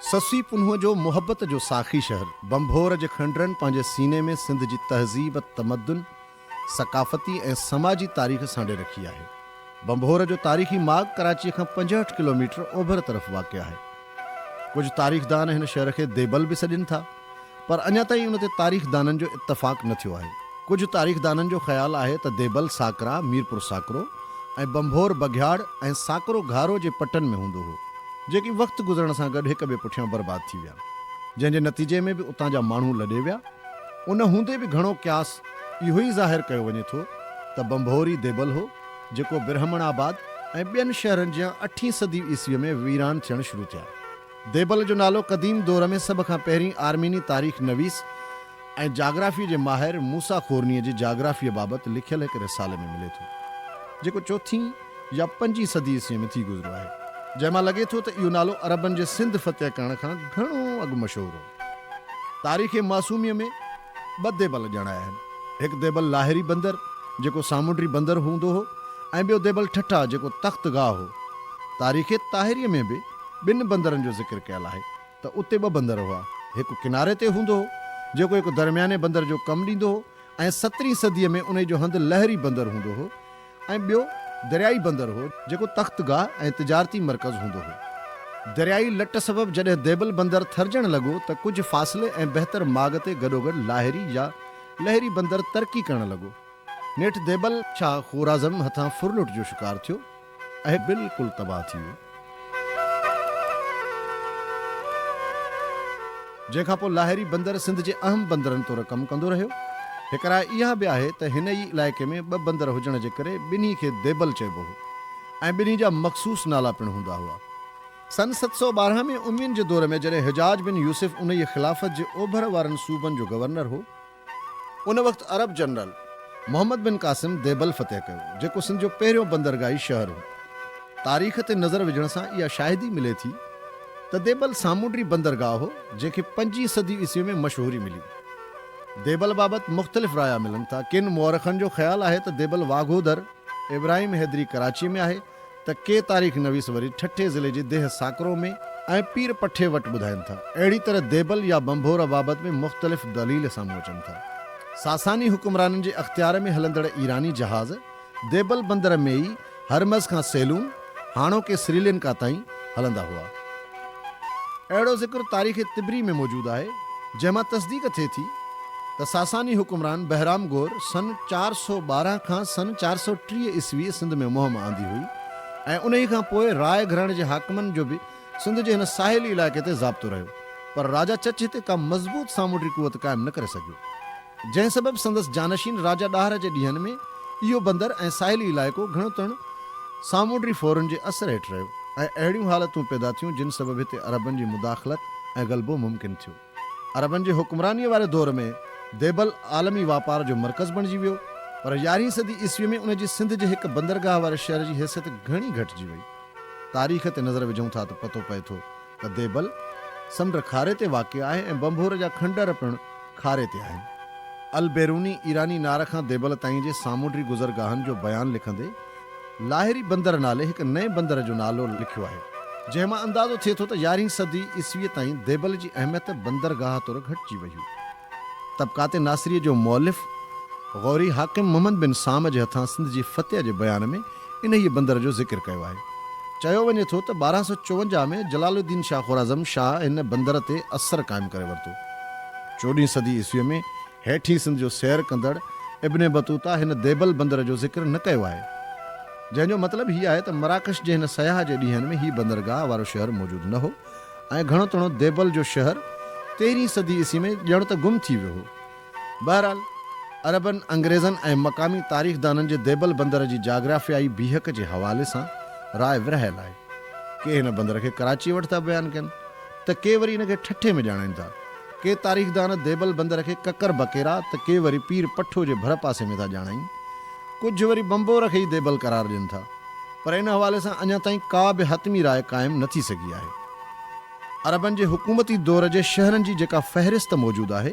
ससी पुन्हो जो मुहबत जो साखी शहर बंभोर जे खंडरनि पंहिंजे सीने में सिंध जी तहज़ीब, तमदन, सकाफ़ती ऐं समाजी तारीख़ सांढे रखी आहे। बंभोर जो तारीख़ी माॻ कराची खां 65 किलोमीटर ओभर तरफ़ वाक़िअ आहे। कुझु तारीख़दान हिन शहर खे देबल बि सॾनि था, पर अञा ताईं उन ते तारीख़दाननि जो इत्तफ़ाक़ न थियो आहे। कुझु तारीख़दाननि जो ख़्यालु आहे त देबल साकरा, मीरपुर साकरो ऐं बंभोर बघियाड़ ऐं साकरो घारो जे पटनि में हूंदो हो, जेकी वक़्तु गुज़रण सां गॾु हिक ॿिए पुठियां बर्बाद थी विया, जंहिंजे नतीजे में बि उतां जा माण्हू लॾे विया। उन हूंदे बि घणो क्यास इहो ई ज़ाहिर कयो वञे थो त बंभोरी देबल हो, जेको बिरहमणाबाद ऐं ॿियनि शहरनि जा 8वीं सदी ईस्वीअ में वीरान थियणु शुरू थिया। देबल जो नालो क़दीम दौर में सभ खां पहिरीं आर्मीनी तारीख़ नवीस ऐं जाग्राफ़ी जे माहिर मूसा खोरनीअ जी जाग्राफ़ीअ बाबति लिखियल हिकु रिसाले में मिले थो, जेको 4हीं या 5हीं सदी ईस्वीअ में थी गुज़रियो आहे, जंहिंमां लॻे थो त इहो नालो अरबनि जे सिंध फ़तह करण खां घणो अॻु मशहूरु हो। तारीख़ मासूमीअ में 2 देबल ॼाणाया आहिनि। हिकु देबल लाहिरी बंदर, जेको सामुंडी बंदर हूंदो हो, ऐं ॿियो देबल ठठा, जेको तख़्तगाह हो। तारीख़ ताहिरीअ में बि 2 बंदरनि जो ज़िक्र कयल आहे त उते 2 बंदर हुआ। हिकु किनारे ते हूंदो हो, जेको हिकु दरमियाने बंदर जो कमु ॾींदो हो, ऐं 17वीं सदीअ में उन जो हंधि लहरी बंदर हूंदो हो, ऐं ॿियो दरियाई बंदर हो, जेको तख़्तगाह ऐं तिजारती मर्कज़ हूंदो हो। दरियाई लट सबबि जॾहिं देबल बंदर थरजण लॻो त कुझु फ़ासिले ऐं बहितर माॻ ते गॾोगॾु लाहिरी या लहरी बंदर तरक़ी करण लॻो। नेठि देबल शाह ख़ुराज़म हथां फुरलुट जो शिकार थियो ऐं बिल्कुलु तबाह थी वियो। जंहिंखां पोइ लाहिरी बंदर सिंध जे अहम बंदरनि तौरु कमु कंदो रहियो। हिक राय इहा बि आहे त हिन ई इलाइक़े में 2 बंदर हुजण जे करे ॿिन्ही खे देबल चइबो हो, ऐं ॿिन्ही जा मख़सूस नाला पिणु हूंदा हुआ। सन 712 में उमवियुनि जे दौर में जॾहिं हिजाज बिन यूसुफ उन जी ख़िलाफ़त जे ओभर वारनि सूबनि जो गवर्नर हो, उन वक़्तु अरब जनरल मोहम्मद बिन कासिम देबल फ़तह कयो, जेको सिंध जो पहिरियों बंदरगाही शहर हो। तारीख़ ते नज़र विझण सां इहा शाहिदी मिले थी त देबल सामुंडी बंदरगाह हो, जंहिंखे 5हीं सदी ईस्वी में मशहूरी मिली। देबल बाबति मुख़्तलिफ़ राया मिलनि था। किन मुअरख़नि जो ख़्यालु आहे त देबल वाघोदर इब्राहिम हैदरी कराची में आहे, त के तारीख़ नवीस वरी ठठे ज़िले जे देह साकरो में ऐं पीर पठे वटि ॿुधाइनि था। अहिड़ी तरह देबल या बंभोर बाबति में मुख़्तलिफ़ दलील साम्हूं अचनि था। सासानी हुकुमराननि जे अख़्तियार में हलंदड़ ईरानी जहाज़ देबल बंदर में ई हरमज़ खां सेलून, हाणोके श्रीलंका ताईं हलंदा हुआ। अहिड़ो ज़िक्र तारीख़ तिबरी में मौजूदु आहे, जंहिंमां तस्दीक़ थिए थी त सासानी हुकुमरान बहराम गोर सन 412 खां सन 430 ईस्वी सिंध में मुहिम आंदी हुई, ऐं उन खां पोइ राय घराणे जे हाकिमनि जो बि सिंध जे हिन साहिली इलाइक़े ते ज़ाब्तो रहियो, पर राजा चच हिते का मज़बूत सामुंडी कुवत क़ाइमु न करे सघियो, जंहिं सबबि संदसि जानशीन राजा ॾाहर जे ॾींहंनि में इहो बंदर ऐं साहिली इलाइक़ो घणो तण सामुंडी फ़ौरन जे असर हेठि रहियो, ऐं अहिड़ियूं हालतूं पैदा थियूं जिन सबबि हिते अरबनि जी मुदाख़लत ऐं ग़लबो मुमकिन थियो। अरबनि जे हुक्मरानीअ वारे दौर में देबल आलमी वापार जो मर्कज़ बणिजी वियो, पर 11हीं सदी ईस्वी में उन जी सिंध जे हिकु बंदरगाह वारे शहर जी हैसियत घणी घटिजी वई। तारीख़ ते नज़र विझूं था त पतो पए थो त देबल समुंड खारे ते वाक़िअ आहे ऐं बंभोर जा खंडर पिणु खारे ते आहिनि। अल बैरूनी ईरानी नार खां देबल ताईं जे सामुंडी गुज़रगाहनि जो बयानु लिखंदे लाहिरी बंदर नाले हिकु नए बंदर जो नालो लिखियो आहे, जंहिंमां अंदाज़ो थिए थो त 11हीं सदी ईस्वीअ ताईं देबल जी अहमियत बंदरगाह तौरु घटिजी वई हुई। तबक़ात नासिरी जो मौलिफ़ गौरी हाकिम मोहम्मद बिन साम जे हथां सिंध जी फ़तह जे बयान में इन ई बंदर जो ज़िक्र कयो आहे। चयो वञे थो त 1254 में जलालुद्दीन शाह ख़ुराज़म शाह हिन बंदर ते असर क़ाइमु करे वरितो। 14हीं सदी ईस्वीअ में हेठी सिंध जो सैर कंदड़ इब्न बतूता हिन देबल बंदर जो ज़िक्र न कयो आहे, जंहिंजो मतिलबु हीअ आहे त मराकश जे हिन सयाह जे ॾींहंनि में ही बंदरगाह वारो शहर मौजूदु न हो, ऐं घणो तणो देबल जो शहर 13हीं सदी ईस्वी में ॼण त गुम थी वियो हो। बहरहाल अरबनि, अंग्रेज़नि ऐं मक़ामी तारीख़दाननि जे देबल बंदर जी जाग्राफ़ियाई बीहक जे हवाले सां राय विरहायल आहे। के हिन बंदर खे कराची वटि था बयानु कनि, त के वरी हिन खे ठठे में ॼाणाइनि था। के तारीख़दान देबल बंदर खे ककर बकेरा, त के वरी पीर पठो जे भर पासे में था ॼाणाइनि। कुझु वरी बंभोर खे ई देबल करार ॾियनि था, पर इन हवाले सां अञा ताईं का बि हतमी राय क़ाइमु न थी सघी आहे। अरबनि जे हुकूमती दौर जे शहरनि जी जेका फ़हरिस्त मौजूदु आहे,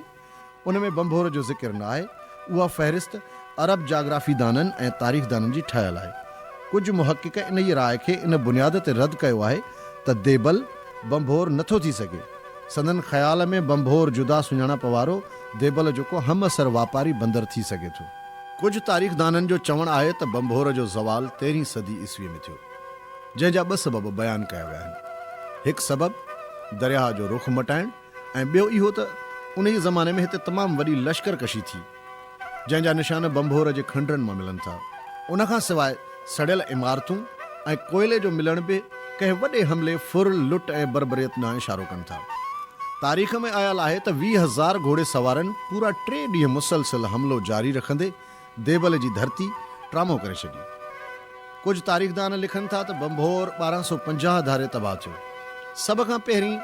उन में बंभोर जो ज़िक्र न आहे। उहा फ़हरिस्त अरब जाग्राफ़ीदाननि ऐं तारीख़दाननि जी ठहियलु आहे। कुझु मुहक़िक़ इन ई राय खे इन बुनियाद ते रद्द कयो आहे त देबल बंभोर नथो थी सघे। संदन ख़्याल में बंभोर जुदा सुञाणप वारो देबल जेको हम असर वापारी बंदर थी सघे थो। कुझु तारीख़दाननि जो चवणु आहे त बंभोर जो ज़वाल 13वीं सदी ईस्वी में थियो, जंहिंजा 2 सबब बयानु कया विया आहिनि। हिकु सबब दरिया जो रुख मटाइण ऐं ॿियो इहो त उन ई ज़माने में हिते तमामु वॾी लश्करकशी थी, जंहिंजा निशान बंभोर जे खंडरनि मां मिलनि था। उनखां सवाइ सड़ियल इमारतूं ऐं कोयले जो मिलण बि कंहिं वॾे हमले, फुर, लुट ऐं बरबरियत ॾांहुं इशारो कनि था। तारीख़ में आयल आहे त 20,000 घोड़े सवारनि पूरा 3 ॾींहं मुसलसिल हमलो जारी रखंदे देबल जी धरती ट्रामो करे छॾी। कुझु तारीख़दान लिखनि था त बंभोर 1250 धारे तबाह थियो। सभ खां पहिरीं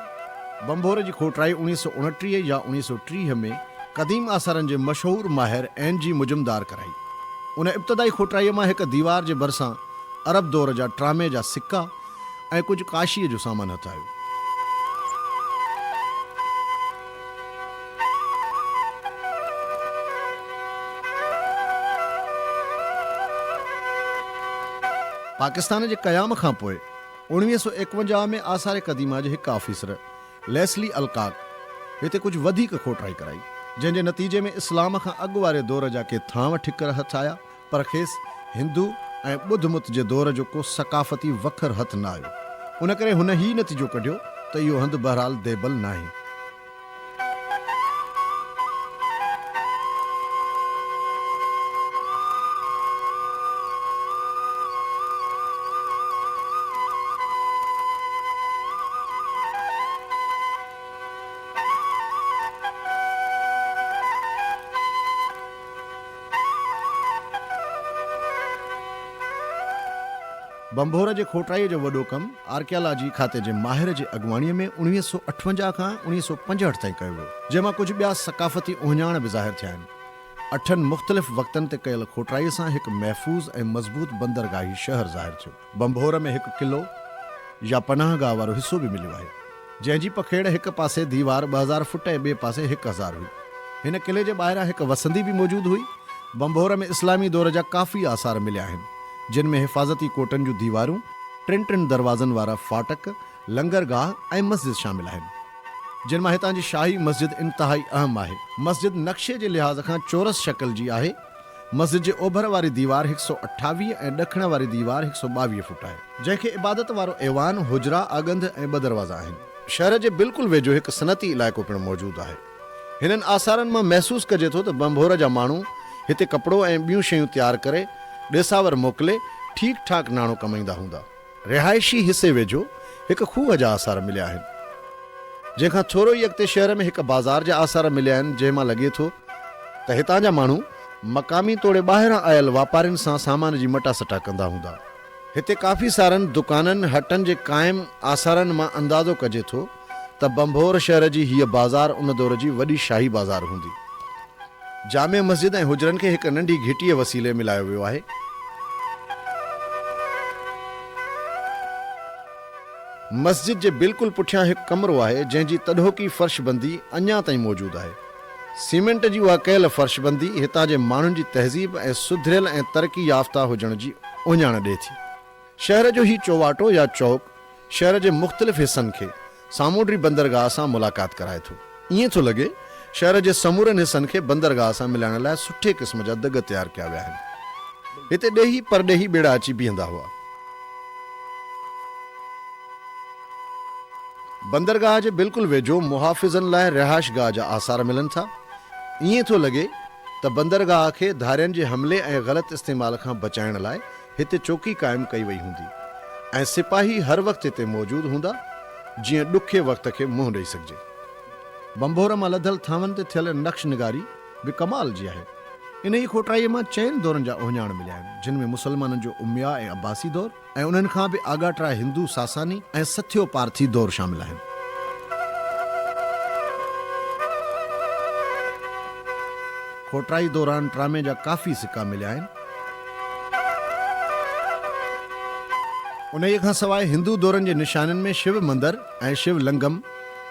बंभोर जी खोटराई 1929 या 1930 में क़दीम आसारनि जे मशहूरु माहिर NG मुजुमदार कराई। उन इब्तदाई खोटराईअ मां हिकु दीवार जे भरिसां अरब दौर जा ट्रामे जा सिक्का ऐं कुझु काशीअ जो सामान हथायो। पाकिस्तान जे क़याम खां पोइ 1951 में आसार क़दीमा जे हिकु ऑफिसर लेस्ली अलकाक हिते कुझु वधीक खोटराई कराई, जंहिंजे नतीजे में इस्लाम खां अॻु वारे दौर जा के थांव ठिकर हथ आया, पर खेसि हिंदू ऐं ॿुध मुत जे दौर जो को सकाफ़ती वखर हथ न आयो। उन करे हुन ही नतीजो कढियो त इहो हंधु बहरहाल देबल नाहे। बंभोर जे खोटराईअ जो वॾो कमु आर्कियालॉजी खाते जे माहिर जे अॻुवाणीअ में 1958 खां 1965 ताईं कयो वियो, जंहिंमां कुझु ॿिया सकाफ़ती उहिञाण बि ज़ाहिर थिया आहिनि। 8 मुख़्तलिफ़ वक़्तनि ते कयल खोटराईअ सां हिकु महफ़ूज़ ऐं मज़बूत बंदरगाही शहर ज़ाहिर थियो। बंभोर में हिकु क़िलो या पनाहगाह वारो हिसो बि मिलियो आहे, जंहिंजी पखेड़ हिकु पासे दीवार 2000 फुट ऐं ॿिए पासे 1000 हुई। हिन क़िले जे ॿाहिरां हिकु वसंदी बि मौजूदु हुई। बंभोर में इस्लामी दौर जा काफ़ी आसार मिलिया आहिनि, जिन में हिफ़ाज़ती कोटनि जूं दीवारूं, 3 दरवाज़नि वारा फाटक, लंगरगाह ऐं मस्जिद शामिल आहिनि, जिन मां हितां जी शाही मस्जिद इंतहाई अहम आहे। मस्जिद नक्शे जे लिहाज़ खां चौरस शक्ल जी आहे। मस्जिद जे ओभर वारी दीवार 128 ऐं ॾखण वारी दीवार 122 फुट आहे, जंहिंखे इबादत वारो ऐवान, हुजरा, आगंद ऐं ॿ दरवाज़ा आहिनि। शहर जे बिल्कुलु वेझो हिकु सनती इलाइक़ो पिणु मौजूदु आहे। हिननि आसारनि मां महसूसु कजे थो त बंभोर जा माण्हू हिते कपिड़ो ऐं ॿियूं शयूं तयारु करे ॾेसावर मोकिले ठीक ठाक नाणो कमाईंदा हूंदा। रिहाइशी हिसे वेझो हिकु खूह जा आसार मिलिया आहिनि। जंहिंखां थोरो ई अॻिते शहर में हिकु बाज़ार जा आसार मिलिया आहिनि, जंहिंमां लॻे थो त हितां जा माण्हू मक़ामी तोड़े ॿाहिरां आयल वापारियुनि सां सामान जी मटा सटा कंदा हूंदा। हिते काफ़ी सारनि दुकाननि, हटनि जे क़ाइम आसारनि मां अंदाज़ो कजे थो त बंभोर शहर जी हीअ बाज़ार उन दौर जी वॾी शाही बाज़ार हूंदी। जामे मस्जिद ऐं हुजरनि खे हिकु नंढी घिटीअ वसीले मिलायो वियो आहे। मस्जिद जे बिल्कुलु पुठियां हिकु कमरो आहे, जंहिंजी तॾोकी फ़र्शबंदी अञा ताईं मौजूदु आहे। सीमेंट जी उहा कयल फ़र्शबंदी हितां जे माण्हुनि जी तहज़ीब ऐं सुधरियल ऐं तरक़ी याफ़्ता हुजण जी उञाण ॾिए थी। शहर जो ही चौवाटो या चौक शहर जे मुख़्तलिफ़ हिसनि खे सामूंडी बंदरगाह सां मुलाक़ात कराए थो। ईअं थो लॻे शहर जे समूरनि हिसनि खे बंदरगाह सां मिलाइण लाइ सुठे क़िस्म जा दग तयारु कया विया आहिनि। हिते ॾेही परॾेही ॿेड़ा अची बीहंदा हुआ। बंदरगाह जे बिल्कुलु वेझो मुहाफ़िज़नि लाइ रिहाइशगाह जा आसार मिलनि था। ईअं थो लॻे त बंदरगाह खे धारियनि जे हमले ऐं ग़लति इस्तेमाल खां बचाइण लाइ हिते चौकी क़ाइमु कई वई हूंदी ऐं सिपाही हर वक़्तु हिते मौजूदु हूंदा, जीअं ॾुखे वक़्त खे मुंहुं ॾेई सघिजे। बंभोर मां लधल थांवनि ते थियल नक्श निगारी बि कमाल जी आहे। इन ई खोटराईअ मां 4 दौरनि जा उहिञाण मिलिया आहिनि, जिन में मुसलमाननि जो उमिया ऐं अब्बासी दौर ऐं उन्हनि खां बि आगाट्रा हिंदू सासानी ऐं सथियो पार्थी दौर शामिल आहिनि। खोटराई दौरान ट्रामे जा काफ़ी सिक्का मिलिया आहिनि। उन खां सवाइ हिंदू दौरनि जे निशाननि में शिव मंदर ऐं शिव लिंगम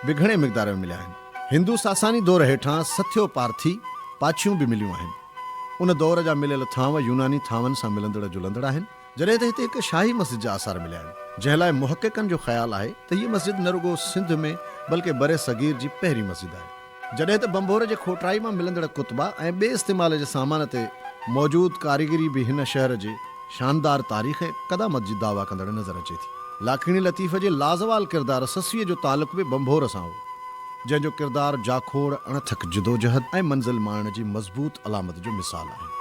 बि घणे मिक़दार में मिलिया आहिनि। हिंदू सासानी दौर हेठां सथियो पार्थी पाछियूं बि मिलियूं आहिनि। उन दौर जा मिलियल थांव यूनानी थांवनि सां मिलंदड़ जुलंदड़ आहिनि, जॾहिं त हिते हिकु शाही मस्जिद जा आसार मिलिया आहिनि, जंहिं लाइ मुहक़िक़नि जो ख़्यालु आहे त हीअ मस्जिद न रुगो सिंध में बल्कि बरे सगीर जी पहिरीं मस्जिद आहे। जॾहिं त बंभोर जे खोटराई मां मिलंदड़ कुतबा ऐं ॿिए इस्तेमाल जे सामान ते मौजूद कारीगरी बि हिन शहर जे शानदार तारीख़ ऐं क़दामत जी दावा कंदड़ नज़र अचे थी। लाखणी लतीफ़ जे लाज़वाल किरदार ससीअ जो तालुक़ बि बंभोर सां हो, जंहिंजो किरदार जाखोड़, अणथक जिदोजहद ऐं मंज़िल माणण जी मज़बूत अलामत जो मिसाल आहे।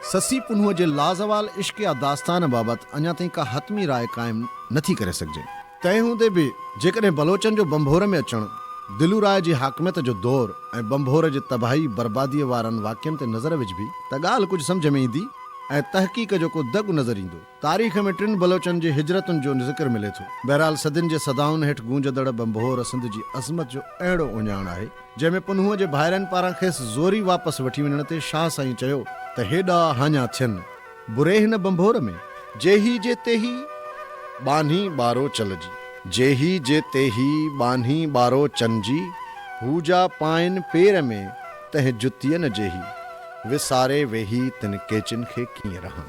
ससी पुन्हूअ जे लाज़वाल इश्क या दास्तान बाबति अञा ताईं का हतमी राय क़ाइमु नथी करे सघिजे। तंहिं हूंदे बि जेकॾहिं बलोचनि जो बंभोर में अचणु, दिलू राय जी हाकमियत जो दौर ऐं बंभोर जे तबाही बर्बादीअ वारनि वाक़ियनि ते नज़र विझबी त ॻाल्हि कुझु सम्झ में ईंदी ऐं तहक़ीक़ जो को दगु नज़र ईंदो। तारीख़ में 3 बलोचनि जी हिजरतुनि जो ज़िक्र मिले थो। बहरहाल सदियुनि जे सदाउनि हेठि गूंजदड़ बंभोर सिंध जी अज़मत जो अहिड़ो उञाण आहे, जंहिंमें पुन्हूअ जे भाइरनि पारां खेसि ज़ोरी वापसि वठी वञण ते शाह साईं चयो त हेॾा हाञा थियनि बुरे हिन बंभोर में, जेही जे तेही बान्ही ॿारो चलजी, जेही जे तेही बान्ही ॿारो चनजी, हूजा पाइन पेर में तंहिं जुतीअ न जेही, विसारे वेही तिन केचिन खे कीअं रहां।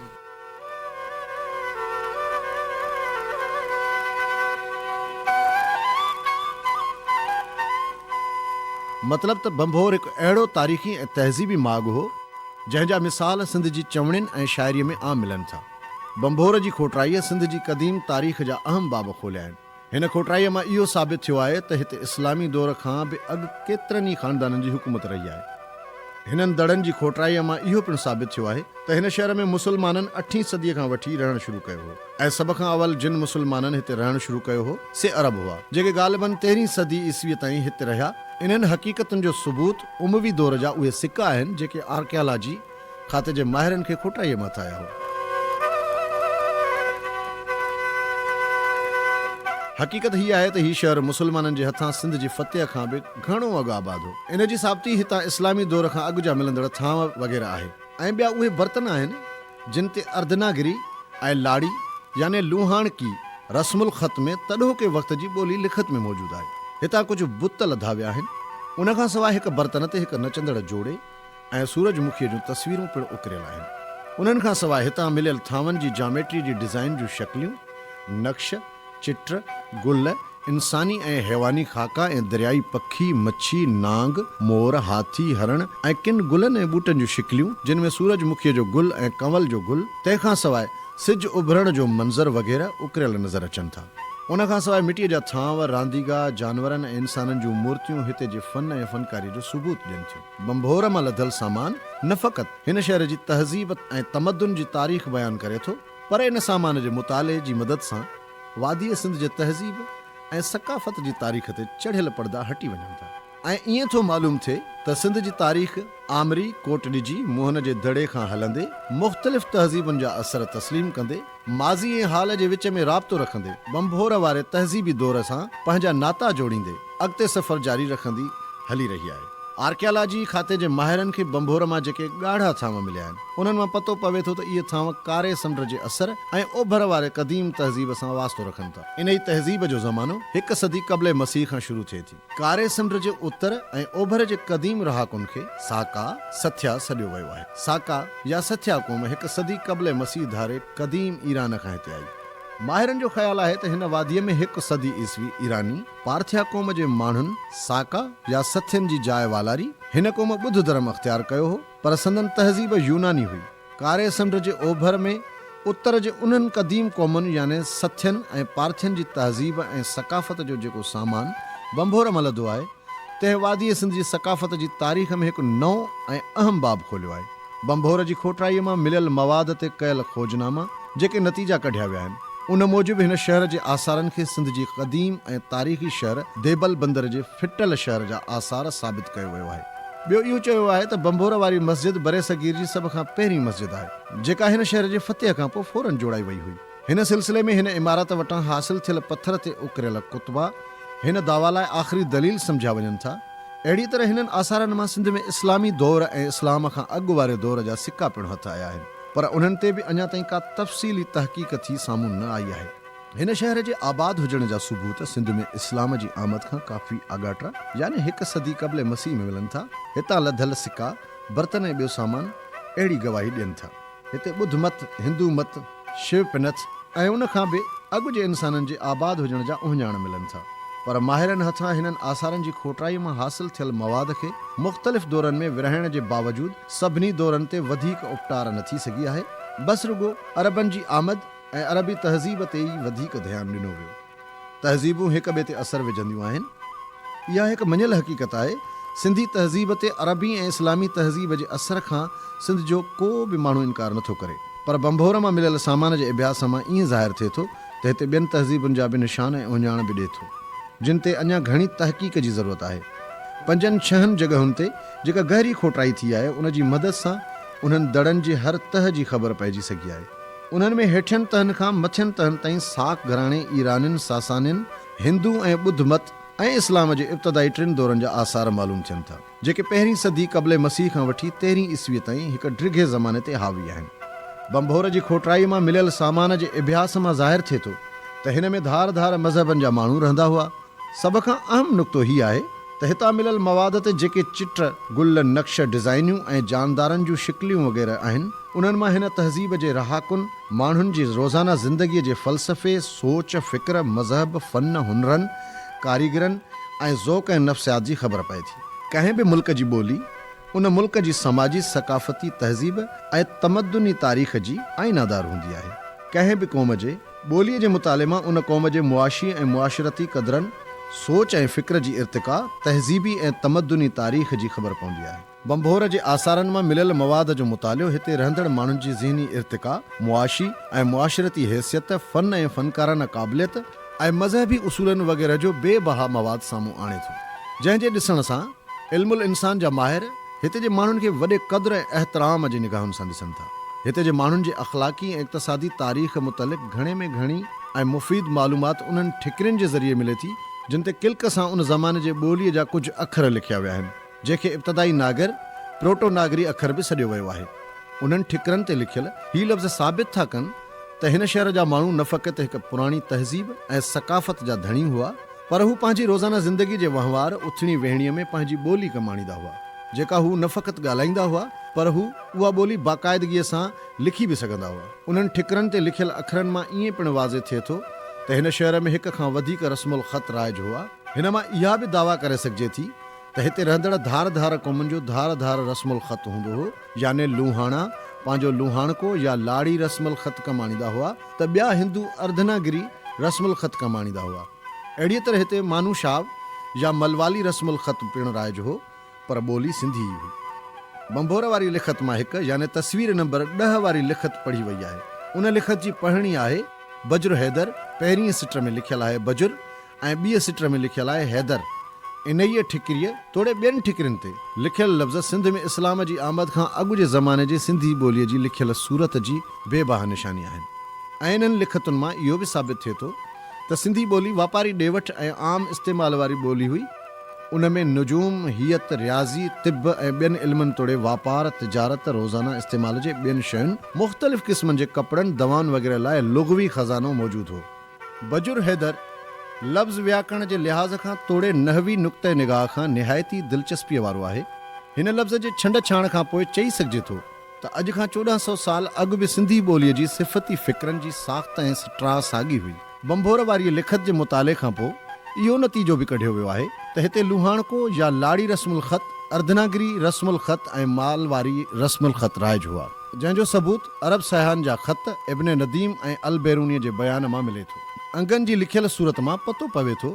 मतिलब त बंभोर हिकु अहिड़ो तारीख़ी ऐं तहज़ीबी माॻु हो जंहिंजा मिसाल सिंध जी चवणिन ऐं शाइरीअ में आम मिलनि था। बंभोर जी खोटराईअ सिंध जी क़दीम तारीख़ जा अहम बाब खोलिया आहिनि। हिन खोटराईअ मां इहो साबित थियो आहे त हिते इस्लामी दौर खां बि अॻु केतिरनि ई ख़ानदाननि जी हुकूमत रही आहे। हिननि दड़नि जी खोटराईअ मां इहो पिणु साबित थियो आहे त हिन शहर में मुसलमाननि 8हीं सदीअ खां वठी रहणु शुरू कयो हो ऐं सभ खां अवल जिन मुसलमाननि हिते रहणु शुरू कयो हो से अरब हुआ, जेके ग़ालिबन 13हीं सदी ईस्वीअ ताईं हिते रहिया। इन्हनि हक़ीक़तुनि जो सबूत उमवी दौर जा उहे सिक्का आहिनि जेके आर्कियालॉजी खाते जे माहिरनि खे खोटराईअ मां ठाहिया हुआ। हक़ीक़त हीअ आहे त हीउ शहर मुसलमाननि जे हथां सिंध जी फतेह खां बि घणो अॻु आबाद हो। इन जी साबिती हितां इस्लामी दौर खां अॻु जा मिलंदड़ थांव वग़ैरह आहे ऐं ॿिया उहे बर्तन आहिनि जिन ते अर्धनागिरी ऐं लाड़ी यानी लूहाणकी रस्मुल ख़त में तॾो के वक़्त जी ॿोली लिखत में मौजूदु आहे। हितां कुझु बुत लधा विया आहिनि। उनखां सवाइ हिकु बर्तन ते हिकु नचंदड़ जोड़े ऐं सूरजमुखीअ जूं तस्वीरूं पिणु उकरियल आहिनि। उन्हनि खां सवाइ हितां मिलियल थांवनि जी जामेट्री जी डिज़ाइन जूं शक्लियूं, नक्श, चित्र, गुल, इंसानी ऐं हैवानी खाका ऐं दरियाई पखी, मच्छी, नांग, मोर, हाथी, हरण ऐं किन गुलनि ऐं ॿूटनि जूं शिकलियूं जिन में सूरजमुखीअ जो गुल ऐं कंवल जो गुल, तंहिंखां सवाइ सिज उभरण जो मंज़र वग़ैरह उकरियल नज़र अचनि था। उनखां सवाइ मिटीअ जा थांव, रांदीगा, जानवरनि ऐं इंसाननि जूं मूर्तियूं हिते जे फन ऐं फनकारी जो सबूत ॾियनि थियूं। बंभोर मां लधल सामान न फ़क़ति हिन शहर जी तहज़ीब ऐं तमदुन जी तारीख़ बयानु करे थो, पर इन सामान जे मुताले जी मदद सां वादीअ सिंध जे तहज़ीब ऐं सकाफ़त जी तारीख़ ते चढ़ियल पर्दा हटी वञनि था। ऐं ईअं थो मालूम थिए त सिंध जी तारीख़ आमरी कोटडिजी मोहन जे दड़े खां हलंदे मुख़्तलिफ़ तहज़ीबुनि जा असर तस्लीम कंदे माज़ी ऐं हाल जे विच में राब्तो रखंदे बंभोर वारे तहज़ीबी दौर सां पंहिंजा नाता जोड़ींदे अॻिते सफ़र जारी रखंदी हली रही आहे। आर्कियालॉजी खाते जे माहिरनि खे बंभोर मां जेके ॻाढ़ा थांव मिलिया आहिनि उन्हनि मां पतो पवे थो त इहे थांव कारे समुंड जे असर ऐं ओभर वारे क़दीम तहज़ीब सां वास्तो रखनि था। इन ई तहज़ीब जो ज़मानो 1 सदी क़ब्ल मसीह खां शुरू थिए थी। कारे समुंड जे उत्तर ऐं ओभर जे क़दीम रहाकुनि खे साका सथ्या सॾियो वियो आहे। साका या सथ्या क़ौम 1 सदी क़ब्ल मसीह धारे क़दीम ईरान खां हिते आई। माहिरनि जो ख़्यालु आहे त हिन वादीअ में 1 सदी ईस्वी ईरानी पार्थिया क़ौम जे माण्हुनि साका या सथ्यनि जी जाइ वालारी हिन क़ौम ॿुध धर्म अख़्तियार कयो हो, पर संदन तहज़ीब यूनानी हुई। कारे समुंड जे ओभर में उत्तर जे उन्हनि क़दीम क़ौमुनि यानी सथ्यनि ऐं पार्थियनि जी तहज़ीब ऐं सकाफ़त जो जेको सामान बंभोर मां लधो आहे, तंहिं वादीअ सिंध जी सकाफ़त जी तारीख़ में हिकु नओं ऐं अहम बाब खोलियो आहे। बंभोर जी खोटराईअ मां मिलियल मवाद ते कयल खोजनामा जेके नतीजा कढिया विया आहिनि उन मूजिबि हिन शहर जे आसारनि खे सिंध जी क़दीम ऐं तारीख़ी शहर देबल बंदर जे फिटल शहर जा आसार साबित कयो वियो आहे। ॿियो इहो चयो आहे त बंभोर वारी मस्जिद बरे सगीर जी सभ खां पहिरीं मस्जिद आहे जेका हिन शहर जे फतेह खां पोइ फौरन जोड़ाई वई हुई। हिन सिलसिले में हिन इमारत वटां हासिल थियल पथर ते उकरियल कुतबा हिन दावा लाइ आख़िरी दलील सम्झिया वञनि था। अहिड़ी तरह हिननि आसारनि मां सिंध में इस्लामी दौर ऐं इस्लाम खां अॻु वारे दौर जा सिक्का पिणु हथ आया आहिनि, पर उन्हनि ते बि अञा ताईं का तफ़सीली तहक़ीक़ थी साम्हूं न आई आहे। हिन शहर जे आबाद हुजण जा सबूत सिंध में इस्लाम जी आमद खां काफ़ी आगाटा यानी 1 सदी क़ब्ल मसीह में मिलनि था। हितां लधल सिक्का, बर्तन ऐं ॿियो सामान अहिड़ी गवाही ॾियनि था। हिते ॿुध मत, हिंदू मत, शिव पिनथ ऐं उन खां बि अॻु जे इंसाननि जे आबाद हुजण जा उहिञाण मिलनि था। पर माहिरनि हथां हिननि आसारनि जी खोटाई मां हासिल थियल मवाद खे मुख़्तलिफ़ दौरनि में विरहाइण जे बावजूदि सभिनी दौरनि ते वधीक उपटार न थी सघी आहे। बस रुगो अरबनि जी आमद ऐं अरबी तहज़ीब ते ई वधीक ध्यानु ॾिनो वियो। तहज़ीबूं हिक ॿिए ते असरु विझंदियूं आहिनि। इहा हिकु मञियल हक़ीक़त आहे। सिंधी तहज़ीब ते अरबी ऐं इस्लामी तहज़ीब जे असर खां सिंध जो को बि माण्हू इनकार नथो करे, पर बंभोर मां मिलियल सामान जे अभ्यास मां ईअं ज़ाहिर थिए थो त हिते ॿियनि तहज़ीबुनि जा बि निशान ऐं उहिञाण बि ॾिए थो, जिन ते अञा घणी तहक़ीक़ जी ज़रूरत आहे। 5-6 जॻहुनि ते जेका गहरी खोटाई थी आहे, उन जी मदद सां उन्हनि दड़नि जे हर तह जी ख़बर पइजी सघी आहे। उन्हनि में हेठियनि तहनि खां मथियनि तहनि ताईं साक घराणे, ईरानियुनि, सासानियुनि, हिंदू ऐं ॿुध मत ऐं इस्लाम जे इब्तिदाई 3 दौरनि जा आसार मालूम थियनि था, जेके 1 सदी क़ब्ल मसीह खां वठी 13 ईस्वीअ ताईं हिकु ड्रिघे ज़माने ते हावी आहिनि। बंभोर जी खोटाई मां मिलियल सामान जे अभ्यास मां ज़ाहिर थिए थो त हिन में धार धार मज़हबनि जा माण्हू रहंदा हुआ। सभ खां अहम नुक़्तो हीउ आहे त हितां मिलियल मवाद ते जेके चिट, गुल, नक्श, डिज़ाइनियूं ऐं जानदारनि जूं शिकलियूं वग़ैरह आहिनि, उन्हनि मां हिन तहज़ीब जे रहाकुनि, माण्हुनि जी रोज़ाना ज़िंदगीअ जे फ़लसफ़े, सोच, फ़िक्र, मज़हब, फ़न, हुनरनि, कारीगरनि ऐं ज़ौक़ ऐं नफ़्सियात जी ख़बर पए थी। कंहिं बि मुल्क जी ॿोली उन मुल्क जी समाजी, सक़ाफ़ती, तहज़ीब ऐं तमदुनी तारीख़ जी आईनादार हूंदी आहे। कंहिं बि क़ौम जे ॿोलीअ जे मुताले मां उन क़ौम जे मुआशी ऐं मुआशरती क़दरनि, सोच ऐं फ़िक्र जी इर्तिका, तहज़ीबी ऐं तमदुनी तारीख़ जी ख़बर पवंदी आहे। बंभोर जे आसारनि मां मिलियल मवाद जो मुतालियो हिते रहंदड़ माण्हुनि जी ज़हनी इर्तिका, मुआशी ऐं मुआशरती हैसियत, फ़न ऐं फ़नकाराना क़ाबिलियत ऐं मज़हबी उसूलनि वग़ैरह जो बेबहा मवाद साम्हूं आणे थो, जंहिं जे ॾिसण सां इल्मुल इंसान जा माहिर हिते जे माण्हुनि खे वॾे क़द्र ऐं एहतराम जी निगाहुनि सां ॾिसनि था। हिते जे माण्हुनि जे अख़लाक़ी ऐं इक़्तिसादी तारीख़ मुतलिक़ घणे में घणी ऐं मुफ़ीद मालूमात उन्हनि ठिकरियुनि जे ज़रिए मिले थी, जिन ते किल्क सां उन ज़माने जे ॿोलीअ जा कुझु अखर लिखिया विया आहिनि, जंहिंखे इब्तिदाई नागर, प्रोटो नागरी अखर बि सॾियो वियो आहे। उन्हनि ठिकरनि ते लिखियल हीअ लफ़्ज़ साबित था कनि त हिन शहर जा माण्हू न फ़क़ति हिकु पुराणी तहज़ीब ऐं सक़ाफ़त जा धणी हुआ, पर हू पंहिंजी रोज़ाना ज़िंदगी जे वहिंवार, उथणी वेहणीअ में पंहिंजी ॿोली कमाणींदा हुआ, जेका हू न फ़क़ति ॻाल्हाईंदा हुआ, पर हू उहा ॿोली बाक़ाइदगीअ सां लिखी बि सघंदा हुआ। उन्हनि ठिकरनि ते लिखियल अखरनि मां ईअं पिणु वाज़े थिए थो त हिन शहर में 1 खां वधीक रस्मुल ख़त राइज हुआ। हिन मां इहा बि दावा करे सघिजे थी त हिते रहंदड़ धार धार क़ौमुनि जो धार धार रस्मुल ख़त हूंदो हो, याने लूहाणा पंहिंजो लूहाणको या लाड़ी रस्मुल ख़त कमाणींदा हुआ, त ॿिया हिंदू अर्धनागिरी रस्मुल ख़त कमाणींदा हुआ। अहिड़ीअ तरह हिते मानूशाव या मलवाली रस्मुल ख़त पिणु राइज हो, पर ॿोली सिंधी ई हुई। बंभोर वारी लिखत मां हिकु याने तस्वीर नंबर 10 वारी लिखत पढ़ी वई आहे। उन लिखत जी पढ़णी आहे बजुर हैदर। पहिरीं सिट में लिखियल आहे बजुर ऐं ॿीं सिट में लिखियल आहे हैदर। इन ई ठिकरीअ तोड़े ॿियनि ठिकरियुनि ते लिखियल लफ़्ज़ सिंध में इस्लाम जी आमद खां अॻु जे ज़माने जे सिंधी ॿोलीअ जी लिखियल सूरत जी बेबाह निशानी आहिनि। ऐं इन्हनि लिखतुनि मां इहो बि साबित थिए थो त सिंधी ॿोली वापारी ॾेवठ ऐं आम इस्तेमाल वारी ॿोली हुई। उन में नुजूम, हियत, रियाज़ी, तिब ऐं ॿियनि इल्मनि तोड़े वापार, तिजारत, रोज़ाना इस्तेमाल जे ॿियनि शयुनि, मुख़्तलिफ़ क़िस्मनि जे कपिड़नि, दवाउनि वग़ैरह लाइ लुग़वी ख़ज़ानो मौजूदु हो। बजुर हैदर लफ़्ज़ व्याकरण जे लिहाज़ खां तोड़े नहवी नुक़्ते निगाह खां निहायती दिलचस्पीअ वारो आहे। हिन लफ़्ज़ जे छंड छाण खां पोइ चई सघिजे थो त अॼु खां 1400 साल अॻु बि सिंधी ॿोलीअ जी सिफ़ती फ़िक्रनि जी साख़्त ऐं स्ट्रा साॻी हुई। बंभोर वारी लिखत जे मुताले खां पोइ इहो नतीजो बि कढियो वियो आहे त हिते लूहाणको या लाड़ी रस्मुल ख़त, अर्धनागरी रस्मुल ख़त ऐं माल वारी रस्मुल ख़त राइज हुआ, जंहिंजो सबूत अरब सयाहनि जा ख़त इब्न नदीम ऐं अल बैरूनीअ जे बयान मां मिले थो। अंगनि जी लिखियल सूरत मां पतो पवे थो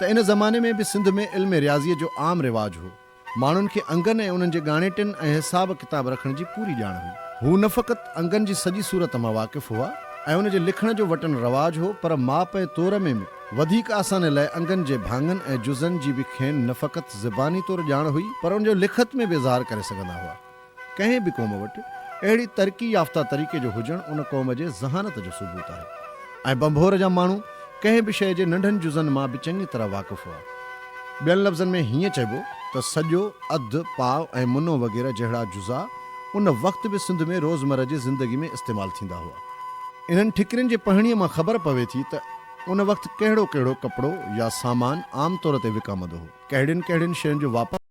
त इन ज़माने में बि सिंध में इल्म रियाज़ीअ जो आम रिवाज हो। माण्हुनि खे अंगनि ऐं उन्हनि जे ॻाणेटिन ऐं हिसाब किताब रखण जी पूरी ॼाण हुई। हू न फ़क़ति अंगनि जी सॼी सूरत मां वाक़िफ़ हुआ ऐं उन जे लिखण जो वटन रवाज हो, पर माप ऐं तौर में वधीक आसानी लाइ अंगनि जे भाङनि ऐं जुज़नि जी बि खेनि न फ़क़ति ज़बानी तौरु ॼाण हुई, पर उन जो लिखत में बि इज़हार करे सघंदा हुआ। कंहिं बि क़ौम वटि अहिड़ी तरक़ी याफ़्ता तरीक़े जो हुजणु उन क़ौम जे ज़हानत जो सबूत आहे। ऐं बंभोर जा माण्हू कंहिं बि शइ जे नंढनि जुज़नि मां बि चङी तरह वाक़ुफ़ हुआ। ॿियनि लफ़्ज़नि में हीअं चइबो त सॼो, अधु, पाव ऐं मुनो वग़ैरह जहिड़ा जुज़ा उन वक़्तु बि सिंध में रोज़मर्रा जी ज़िंदगी में इस्तेमालु थींदा हुआ। इन्हनि ठिकरियुनि जे पढ़णीअ मां ख़बर पवे थी त उन वक़्तु कहिड़ो कहिड़ो कपिड़ो या सामान आम तौर ते विकामंदो हो, कहिड़ियुनि कहिड़ियुनि शयुनि जो वापारु